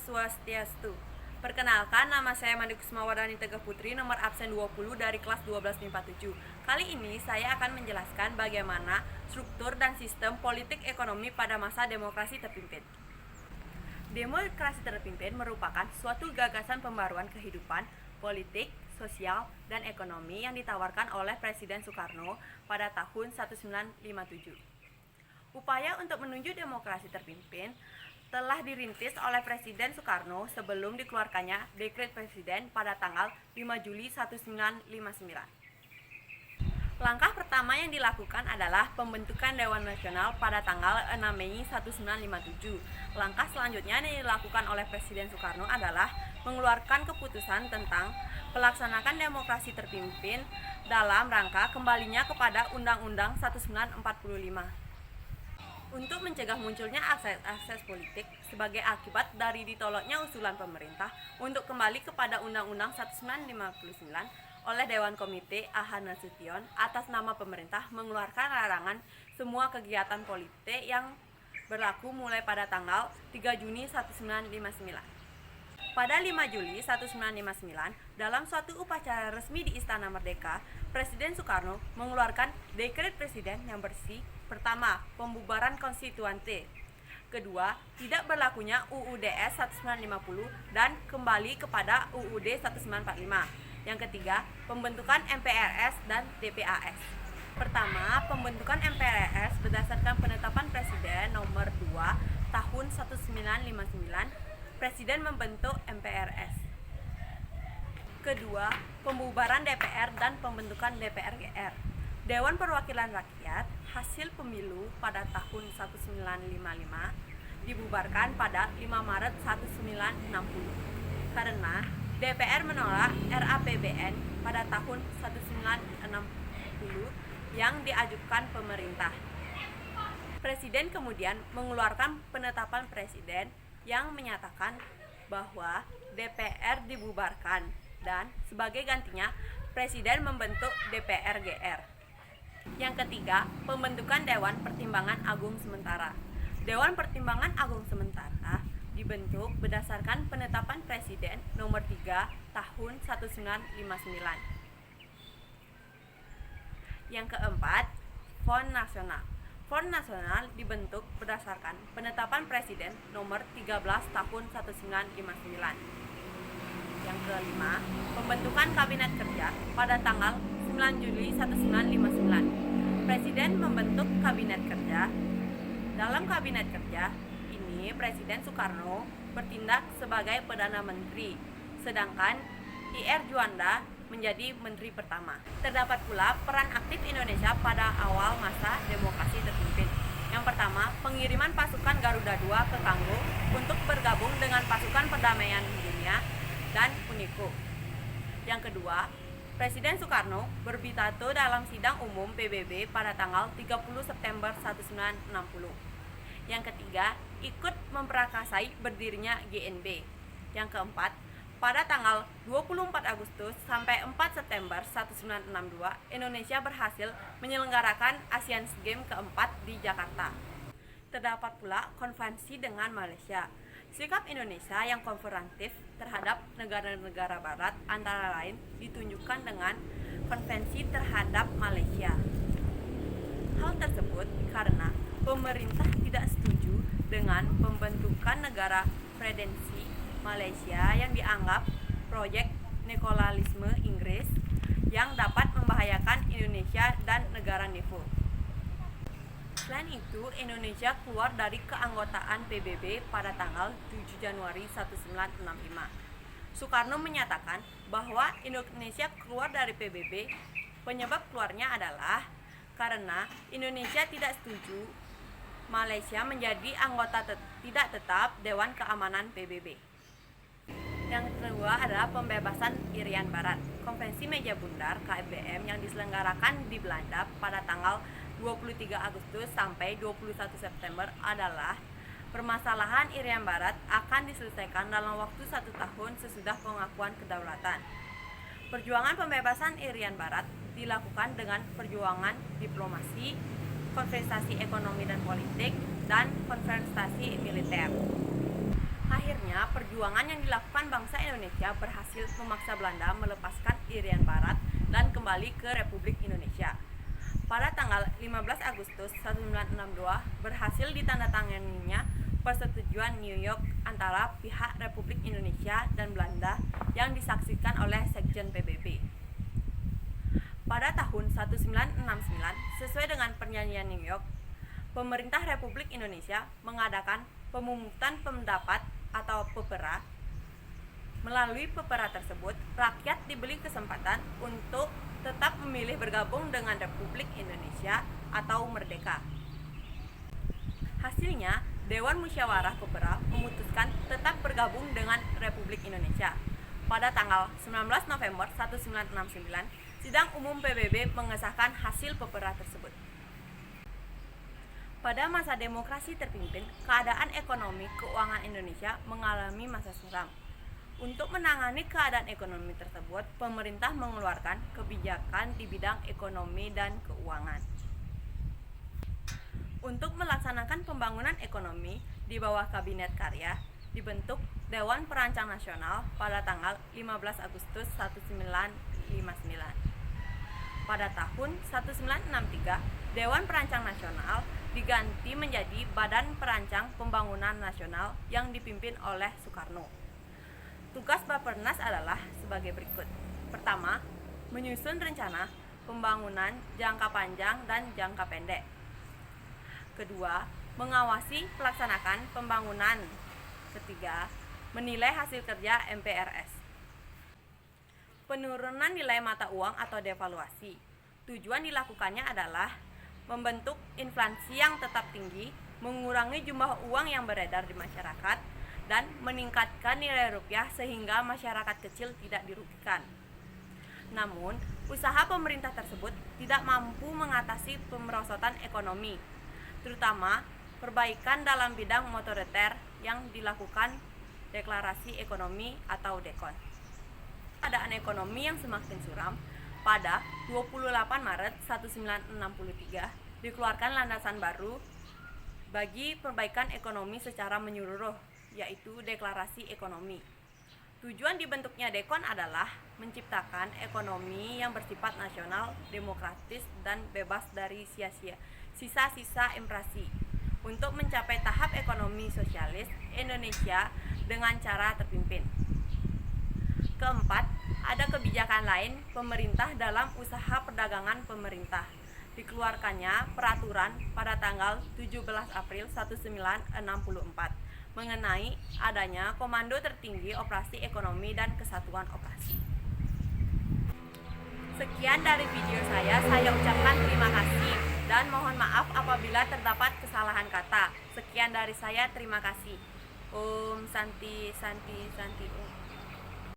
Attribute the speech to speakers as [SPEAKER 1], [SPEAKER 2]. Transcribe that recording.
[SPEAKER 1] Swastiastu. Perkenalkan, nama saya Mandi Kusmawardani Teguh Putri, nomor absen 20 dari kelas 12 MIPA 7. Kali ini saya akan menjelaskan bagaimana struktur dan sistem politik ekonomi pada masa demokrasi terpimpin. Demokrasi terpimpin merupakan suatu gagasan pembaruan kehidupan politik, sosial, dan ekonomi yang ditawarkan oleh Presiden Soekarno pada tahun 1957. Upaya untuk menuju demokrasi terpimpin telah dirintis oleh Presiden Soekarno sebelum dikeluarkannya Dekret Presiden pada tanggal 5 Juli 1959. Langkah pertama yang dilakukan adalah pembentukan Dewan Nasional pada tanggal 6 Mei 1957. Langkah selanjutnya yang dilakukan oleh Presiden Soekarno adalah mengeluarkan keputusan tentang pelaksanaan demokrasi terpimpin dalam rangka kembalinya kepada Undang-Undang 1945. Untuk mencegah munculnya akses politik sebagai akibat dari ditolaknya usulan pemerintah untuk kembali kepada Undang-Undang 1959 oleh Dewan Komite A.H. Nasution atas nama pemerintah mengeluarkan larangan semua kegiatan politik yang berlaku mulai pada tanggal 3 Juni 1959. Pada 5 Juli 1959, dalam suatu upacara resmi di Istana Merdeka, Presiden Soekarno mengeluarkan Dekret Presiden yang bersih. Pertama, pembubaran konstituante. Kedua, tidak berlakunya UUDS 1950 dan kembali kepada UUD 1945. Yang ketiga, pembentukan MPRS dan DPAS. Pertama, pembentukan MPRS berdasarkan penetapan Presiden nomor 2 tahun 1959, Presiden membentuk MPRS. Kedua, pembubaran DPR dan pembentukan DPR-GR. Dewan Perwakilan Rakyat hasil pemilu pada tahun 1955 dibubarkan pada 5 Maret 1960 karena DPR menolak RAPBN pada tahun 1960 yang diajukan pemerintah. Presiden kemudian mengeluarkan penetapan Presiden yang menyatakan bahwa DPR dibubarkan dan sebagai gantinya Presiden membentuk DPR-GR. Yang ketiga, pembentukan Dewan Pertimbangan Agung Sementara. Dewan Pertimbangan Agung Sementara dibentuk berdasarkan penetapan Presiden nomor 3 tahun 1959. Yang keempat, Front Nasional. Front Nasional dibentuk berdasarkan penetapan Presiden nomor 13 tahun 1959. Yang kelima, pembentukan Kabinet Kerja pada tanggal 9 Juli 1959. Presiden membentuk Kabinet Kerja. Dalam Kabinet Kerja ini Presiden Soekarno bertindak sebagai Perdana Menteri, sedangkan I.R. Juanda menjadi Menteri pertama. Terdapat pula peran aktif Indonesia pada awal masa demokrasi terpimpin. Yang pertama, pengiriman pasukan Garuda II ke Kongo untuk bergabung dengan pasukan perdamaian dunia dan UNICO. Yang kedua, Presiden Soekarno berpidato dalam sidang umum PBB pada tanggal 30 September 1960. Yang ketiga, ikut memprakarsai berdirinya GNB. Yang keempat, pada tanggal 24 Agustus sampai 4 September 1962, Indonesia berhasil menyelenggarakan Asian Games keempat di Jakarta. Terdapat pula konvensi dengan Malaysia. Sikap Indonesia yang konfrontatif terhadap negara-negara barat antara lain ditunjukkan dengan konvensi terhadap Malaysia. Hal tersebut karena pemerintah tidak setuju dengan pembentukan negara Federasi Malaysia yang dianggap proyek neokolonialisme Inggris yang dapat membahayakan Indonesia dan negara NEFO. Selain itu, Indonesia keluar dari keanggotaan PBB pada tanggal 7 Januari 1965. Soekarno menyatakan bahwa Indonesia keluar dari PBB, penyebab keluarnya adalah karena Indonesia tidak setuju Malaysia menjadi anggota tidak tetap Dewan Keamanan PBB. Yang kedua adalah pembebasan Irian Barat. Konvensi Meja Bundar KBM yang diselenggarakan di Belanda pada tanggal 23 Agustus sampai 21 September adalah permasalahan Irian Barat akan diselesaikan dalam waktu 1 tahun sesudah pengakuan kedaulatan. Perjuangan pembebasan Irian Barat dilakukan dengan perjuangan diplomasi, konfrontasi ekonomi dan politik, dan konfrontasi militer. Akhirnya, perjuangan yang dilakukan bangsa Indonesia berhasil memaksa Belanda melepaskan Irian Barat dan kembali ke Republik Indonesia. Pada tanggal 15 Agustus 1962 berhasil ditandatanganinya persetujuan New York antara pihak Republik Indonesia dan Belanda yang disaksikan oleh Sekjen PBB. Pada tahun 1969, sesuai dengan perjanjian New York, pemerintah Republik Indonesia mengadakan pemungutan pendapat atau PEPERA. Melalui PEPERA tersebut, rakyat diberi kesempatan untuk tetap memilih bergabung dengan Republik Indonesia atau merdeka. Hasilnya, Dewan Musyawarah PEPERA memutuskan tetap bergabung dengan Republik Indonesia. Pada tanggal 19 November 1969, Sidang Umum PBB mengesahkan hasil PEPERA tersebut. Pada masa demokrasi terpimpin, keadaan ekonomi keuangan Indonesia mengalami masa suram. Untuk menangani keadaan ekonomi tersebut, pemerintah mengeluarkan kebijakan di bidang ekonomi dan keuangan. Untuk melaksanakan pembangunan ekonomi di bawah Kabinet Karya, dibentuk Dewan Perancang Nasional pada tanggal 15 Agustus 1959. Pada tahun 1963, Dewan Perancang Nasional diganti menjadi Badan Perancang Pembangunan Nasional yang dipimpin oleh Soekarno. Tugas Bappenas adalah sebagai berikut. Pertama, menyusun rencana pembangunan jangka panjang dan jangka pendek. Kedua, mengawasi pelaksanaan pembangunan. Ketiga, menilai hasil kerja MPRS. Penurunan nilai mata uang atau devaluasi. Tujuan dilakukannya adalah membentuk inflasi yang tetap tinggi, mengurangi jumlah uang yang beredar di masyarakat, dan meningkatkan nilai rupiah sehingga masyarakat kecil tidak dirugikan. Namun, usaha pemerintah tersebut tidak mampu mengatasi pemerosotan ekonomi, terutama perbaikan dalam bidang moneter yang dilakukan deklarasi ekonomi atau DEKON. Keadaan ekonomi yang semakin suram, pada 28 Maret 1963 dikeluarkan landasan baru bagi perbaikan ekonomi secara menyeluruh, yaitu Deklarasi Ekonomi. Tujuan dibentuknya DEKON adalah menciptakan ekonomi yang bersifat nasional, demokratis, dan bebas dari sisa-sisa inflasi untuk mencapai tahap ekonomi sosialis Indonesia dengan cara terpimpin. Keempat, ada kebijakan lain pemerintah dalam usaha perdagangan pemerintah. Dikeluarkannya peraturan pada tanggal 17 April 1964 mengenai adanya Komando Tertinggi Operasi Ekonomi dan Kesatuan Operasi. Sekian dari video saya ucapkan terima kasih dan mohon maaf apabila terdapat kesalahan kata. Sekian dari saya, terima kasih. Om Santi Santi Santi Om.